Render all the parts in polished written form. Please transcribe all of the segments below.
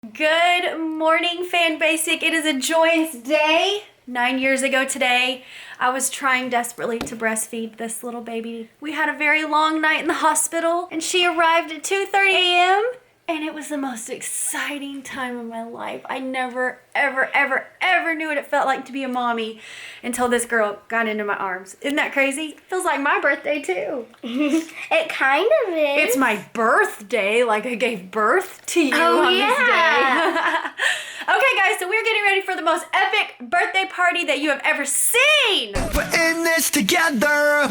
Good morning, Fan Basic. It is a joyous day. 9 years ago today, I was trying desperately to breastfeed this little baby. We had a very long night in the hospital, and she arrived at 2:30 a.m. And it was the most exciting time of my life. I never, ever knew what it felt like to be a mommy until this girl got into my arms. Isn't that crazy? Feels like my birthday too. It kind of is. It's my birthday, like I gave birth to you on this day. Okay guys, so we're getting ready for the most epic birthday party that you have ever seen. We're in this together.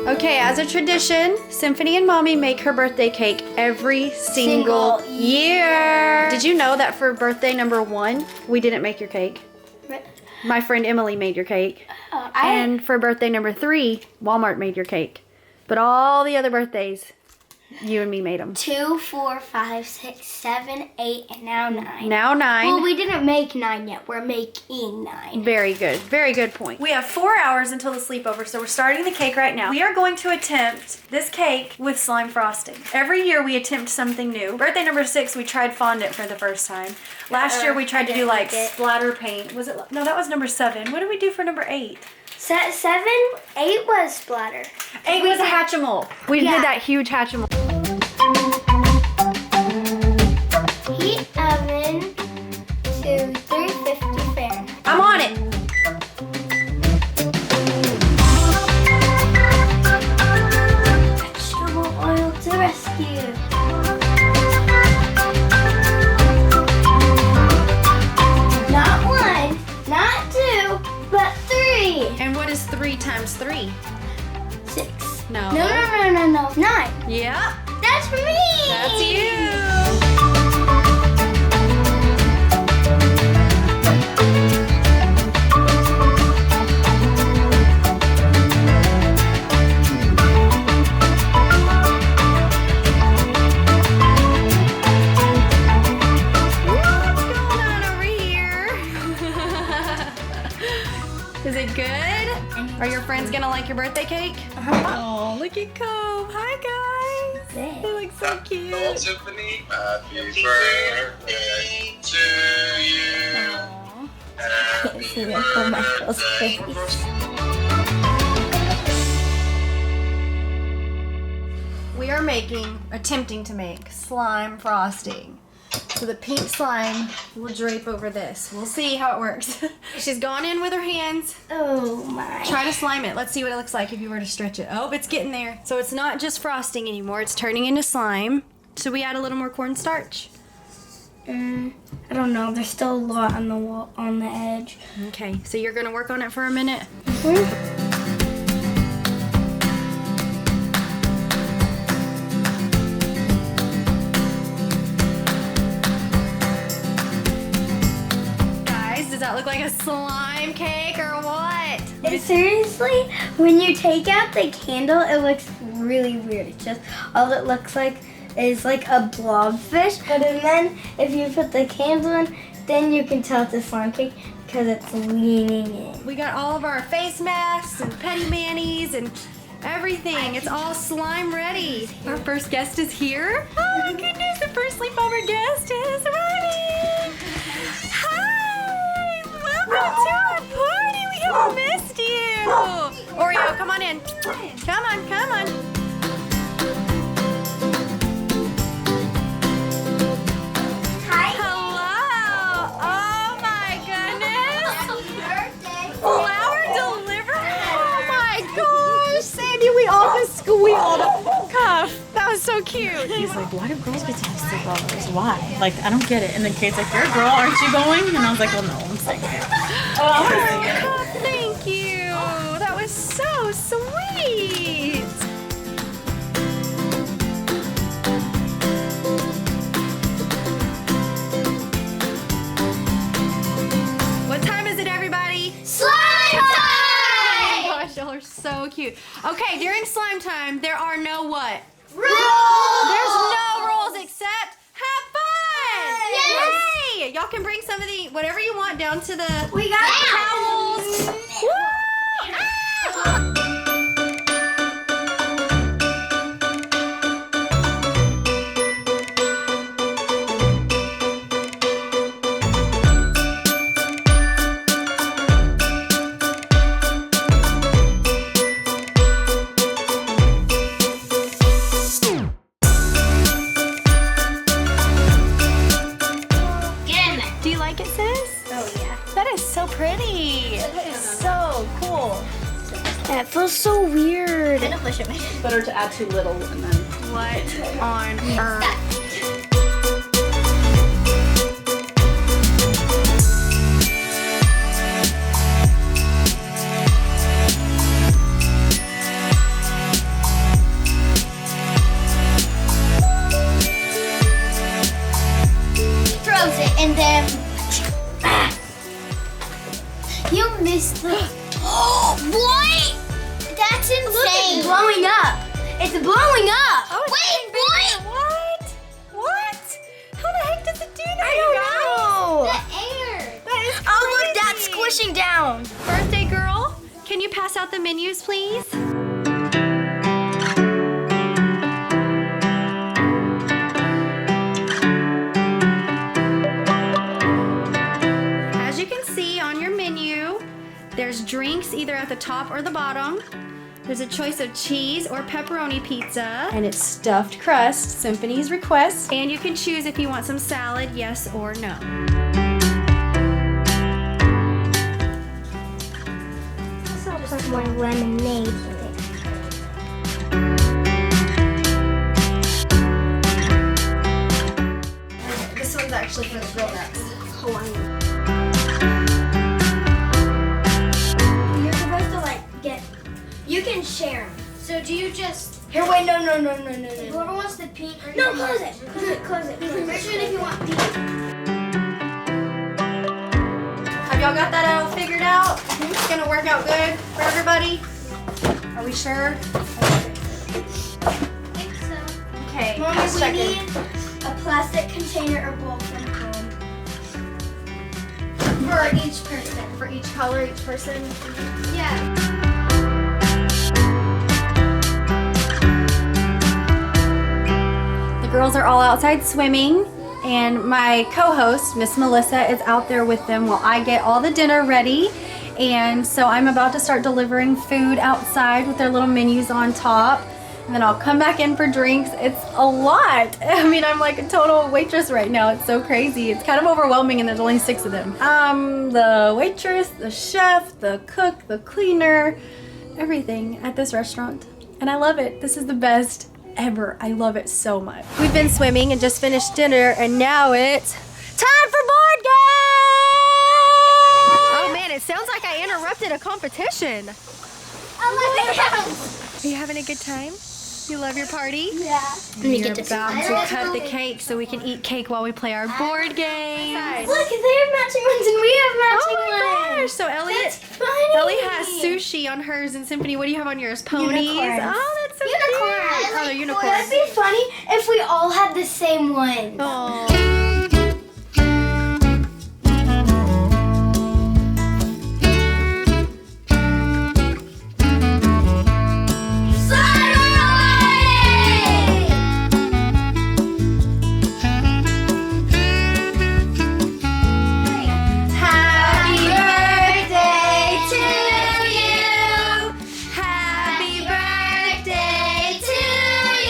Okay, as a tradition, Symphony and Mommy make her birthday cake every single year. Did you know that for birthday number 1, we didn't make your cake? My friend Emily made your cake. And for birthday number 3, Walmart made your cake. But all the other birthdays, you and me made them. 2, 4, 5, 6, 7, 8, and now 9. Now 9. Well, we didn't make 9 yet. We're making 9. Very good. Very good point. We have 4 hours until the sleepover, so we're starting the cake right now. We are going to attempt this cake with slime frosting. Every year we attempt something new. Birthday number 6, we tried fondant for the first time. Last year we tried to do like splatter paint. Was it? No, that was number 7. What did we do for number 8? 7, 8 was splatter. 8 was a Hatchimal. We did that huge Hatchimal. Heat oven to 350 Fahrenheit. I'm on it. Vegetable oil to rescue. Not 1, not 2, but 3. And what is 3 times 3? 6. No. No. 9. Yeah. That's me. That's you. Is it good? Are your friends gonna like your birthday cake? Oh, look at Cove. Hi, guys. They look so cute. Old Symphony, happy birthday to you. Happy birthday. We are attempting to make slime frosting. So the pink slime will drape over this. We'll see how it works. She's gone in with her hands. Oh my. Try to slime it. Let's see what it looks like if you were to stretch it. Oh, it's getting there. So it's not just frosting anymore. It's turning into slime. Should we add a little more cornstarch? I don't know. There's still a lot on the wall, on the edge. Okay, so you're gonna work on it for a minute? Does that look like a slime cake or what? Seriously, when you take out the candle, it looks really weird. It's just, all it looks like is like a blobfish. But then, if you put the candle in, then you can tell it's a slime cake because it's leaning in. We got all of our face masks and petty manis and everything. It's all slime ready. Our first guest is here. Oh my goodness, the first sleepover guest is running. Hi, welcome to our party. We have missed you. Oreo, come on in. Come on. Hi. Hello. Oh my goodness. Flower delivery. Oh my gosh. Sandy, we all just squealed. Cuff. That was so cute. He's like, why do girls get to have sleepovers? Why? Like, I don't get it. And then Kate's like, you're a girl, aren't you going? And I was like, well, no, I'm saying it. Oh, thank you. That was so sweet. What time is it, everybody? Slime time! Oh my gosh, y'all are so cute. Okay, during slime time, there are no what? Rules! There's out down to the We got towels. Woo! Get in there. Do you like it, sis? Oh yeah. That is so pretty. That is so cool. That feels so weird. Kind of push it. Better to add too little and then. What on earth? Throws it and then you missed the. What? That's insane. Look, it's blowing up. It's blowing up. Wait, what? What? How the heck does it do that? I don't know. The air. That is crazy. Oh, look, that's squishing down. Birthday girl, can you pass out the menus, please? As you can see on your menu, there's drinks either at the top or the bottom. There's a choice of cheese or pepperoni pizza. And it's stuffed crust, Symphony's request. And you can choose if you want some salad, yes or no. Just more lemonade in it. This one's actually for the grown-ups. Hawaiian. You're supposed to like get. You can share them. So do you just? Here, wait, no. Whoever wants the pink. Or no, close it. Close it. Make sure if you want pink. Have y'all got that all figured out? It's gonna work out good for everybody? Are we sure? I think so. Okay, Mommy, just we checking. need a plastic container or bowl from home. For each person. For each color, each person. Yeah. The girls are all outside swimming, and my co-host, Miss Melissa, is out there with them while I get all the dinner ready. And so I'm about to start delivering food outside with their little menus on top. And then I'll come back in for drinks. It's a lot. I mean, I'm like a total waitress right now. It's so crazy. It's kind of overwhelming, and there's only 6 of them. The waitress, the chef, the cook, the cleaner, everything at this restaurant. And I love it. This is the best ever. I love it so much. We've been swimming and just finished dinner, and now it's time for board game! Oh man, it sounds like I interrupted a competition. Are you having a good time? You love your party? Yeah. We're about to cut the cake so we can eat cake while we play our board game. Look, they have matching ones and we have matching Oh my ones. gosh! So That's funny. Ellie has sushi on hers, and Symphony, what do you have on yours? Ponies. Unicorns. Oh, that's so Unicorns. cute. Oh, they're unicorns. That'd be funny if we all had the same one. Oh. Happy birthday to you. Happy birthday to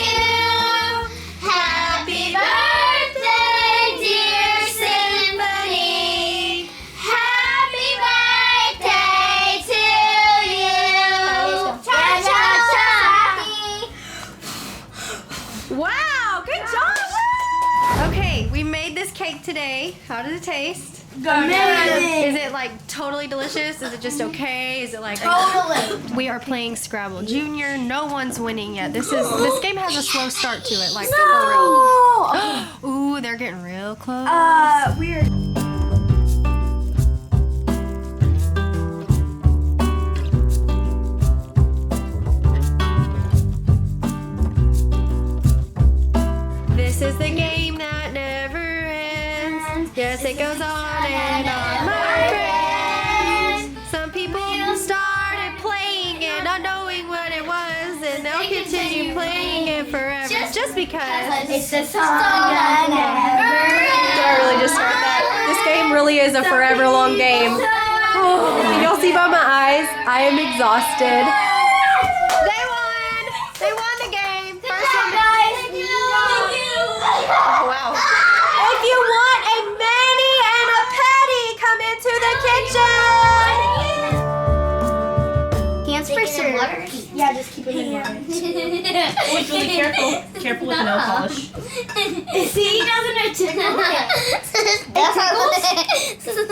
you. Happy birthday, dear Symphony. Happy birthday to you. Cha-cha-cha. Wow, good job! Okay, we made this cake today. How did it taste? Amazing. Is it like totally delicious? Is it just okay? Is it like Totally. We are playing Scrabble Junior. No one's winning yet. This game has a slow start to it, like No. for real. Ooh, they're getting real close. Weird. This is the game that never ends. Yes, it goes on and on. forever. Just because. It's the song that never Do I really just start that? This game really is a forever long game. Oh, can y'all see by my eyes? I am exhausted. They won! They won the game. First one. Oh, wow. If you want a mani and a petty, come into the kitchen. Hands for some water. Yeah, just keep it in water. Always really careful. Careful with the nail polish. See, doesn't it tickle?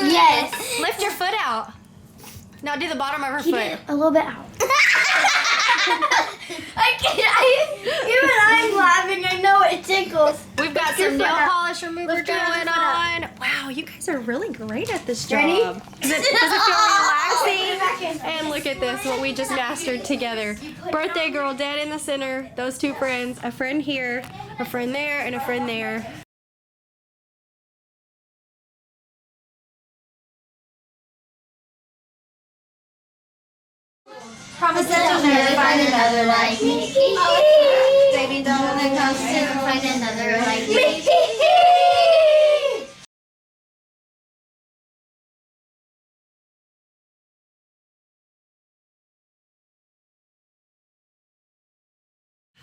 Yes. Lift your foot out. Now do the bottom of her foot. A little bit out. Even I'm laughing. I know it tickles. We've got some nail polish remover going on. Wow, you guys are really great at this job. Ready? Does it feel relaxing? And look at this, what we just mastered together. Birthday girl dead in the center. Those two friends, a friend here, a friend there, and a friend there. Promise that you'll never find another like me. Baby, don't want to come soon. Find another like me.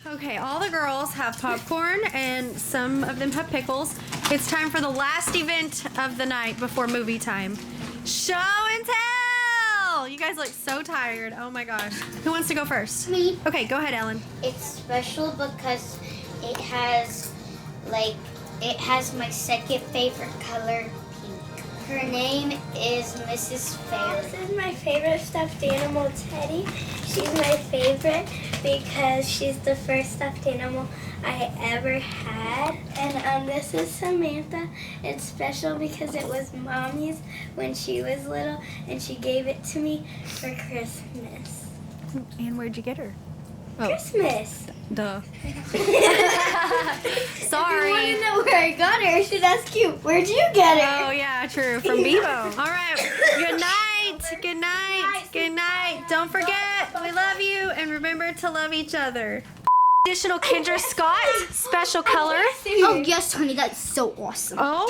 Okay, all the girls have popcorn and some of them have pickles. It's time for the last event of the night before movie time. Show and tell! You guys look so tired. Oh my gosh. Who wants to go first? Me. Okay, go ahead, Ellen. It's special because it has my second favorite color, pink. Her name is Mrs. Fair. This is my favorite stuffed animal, Teddy. She's my favorite because she's the first stuffed animal I ever had. And this is Samantha. It's special because it was Mommy's when she was little and she gave it to me for Christmas. And where'd you get her? Oh, Christmas. duh. If you Sorry. want to know where I got her, I should ask you. Where'd you get her? Oh yeah, true. From Bebo. All right. Good night. Good night. Good night. Don't forget, we love you, and remember to love each other. Additional Kendra Scott, special color. Oh yes, honey, that's so awesome. Oh.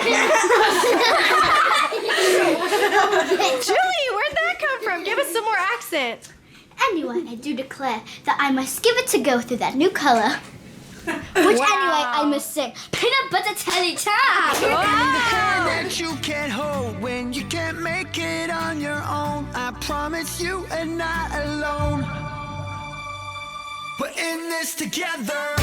Julie, where'd that come from? Give us some more accent. Anyway, I do declare that I must give it to go through that new color. Which Wow. anyway, I must sing peanut butter jelly time. hand that you can't hold when you can't make it on your own. I promise you are not alone. We're in this together.